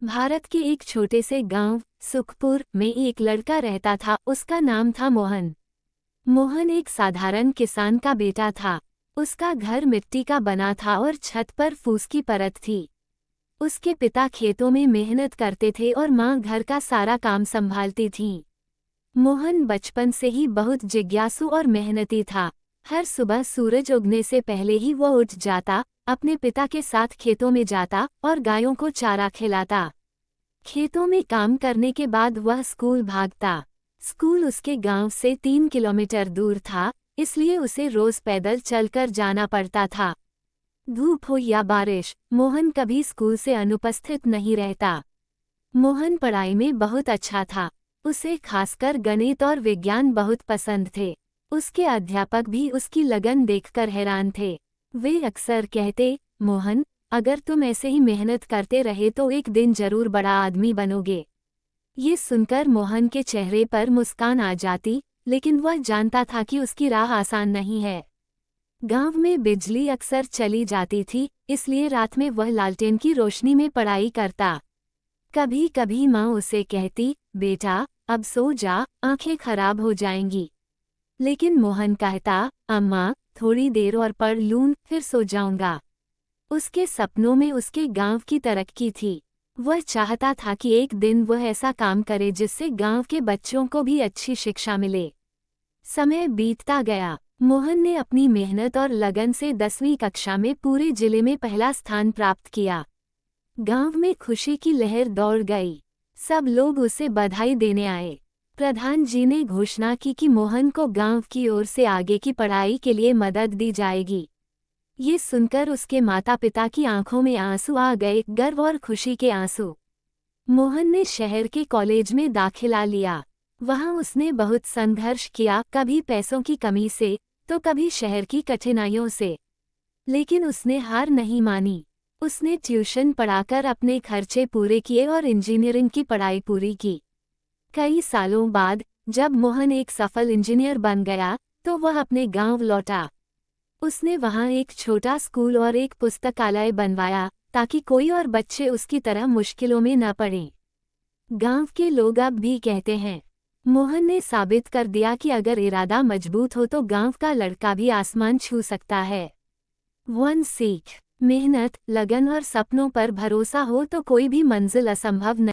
भारत के एक छोटे से गांव सुखपुर में एक लड़का रहता था। उसका नाम था मोहन। मोहन एक साधारण किसान का बेटा था। उसका घर मिट्टी का बना था और छत पर फूस की परत थी। उसके पिता खेतों में मेहनत करते थे और माँ घर का सारा काम संभालती थी। मोहन बचपन से ही बहुत जिज्ञासु और मेहनती था। हर सुबह सूरज उगने से पहले ही वो उठ जाता, अपने पिता के साथ खेतों में जाता और गायों को चारा खिलाता। खेतों में काम करने के बाद वह स्कूल भागता। स्कूल उसके गांव से 3 किलोमीटर दूर था, इसलिए उसे रोज पैदल चलकर जाना पड़ता था। धूप हो या बारिश, मोहन कभी स्कूल से अनुपस्थित नहीं रहता। मोहन पढ़ाई में बहुत अच्छा था। उसे खासकर गणित और विज्ञान बहुत पसंद थे। उसके अध्यापक भी उसकी लगन देखकर हैरान थे। वे अक्सर कहते, मोहन, अगर तुम ऐसे ही मेहनत करते रहे तो एक दिन जरूर बड़ा आदमी बनोगे। ये सुनकर मोहन के चेहरे पर मुस्कान आ जाती, लेकिन वह जानता था कि उसकी राह आसान नहीं है। गांव में बिजली अक्सर चली जाती थी, इसलिए रात में वह लालटेन की रोशनी में पढ़ाई करता। कभी कभी माँ उसे कहती, बेटा अब सो जा, आंखें खराब हो जाएंगी। लेकिन मोहन कहता, अम्मा थोड़ी देर और पढ़ लूं, फिर सो जाऊंगा। उसके सपनों में उसके गांव की तरक्की थी। वह चाहता था कि एक दिन वह ऐसा काम करे जिससे गांव के बच्चों को भी अच्छी शिक्षा मिले। समय बीतता गया। मोहन ने अपनी मेहनत और लगन से 10वीं कक्षा में पूरे जिले में पहला स्थान प्राप्त किया। गांव में खुशी की लहर दौड़ गई। सब लोग उसे बधाई देने आए। प्रधान जी ने घोषणा की कि मोहन को गांव की ओर से आगे की पढ़ाई के लिए मदद दी जाएगी। ये सुनकर उसके माता पिता की आंखों में आंसू आ गए, गर्व और खुशी के आंसू। मोहन ने शहर के कॉलेज में दाखिला लिया। वहां उसने बहुत संघर्ष किया, कभी पैसों की कमी से तो कभी शहर की कठिनाइयों से। लेकिन उसने हार नहीं मानी। उसने ट्यूशन पढ़ाकर अपने खर्चे पूरे किए और इंजीनियरिंग की पढ़ाई पूरी की। कई सालों बाद जब मोहन एक सफल इंजीनियर बन गया तो वह अपने गांव लौटा। उसने वहां एक छोटा स्कूल और एक पुस्तकालय बनवाया, ताकि कोई और बच्चे उसकी तरह मुश्किलों में न पड़ें। गांव के लोग अब भी कहते हैं, मोहन ने साबित कर दिया कि अगर इरादा मजबूत हो तो गांव का लड़का भी आसमान छू सकता है। वन सीख, मेहनत, लगन और सपनों पर भरोसा हो तो कोई भी मंजिल असंभव नहीं।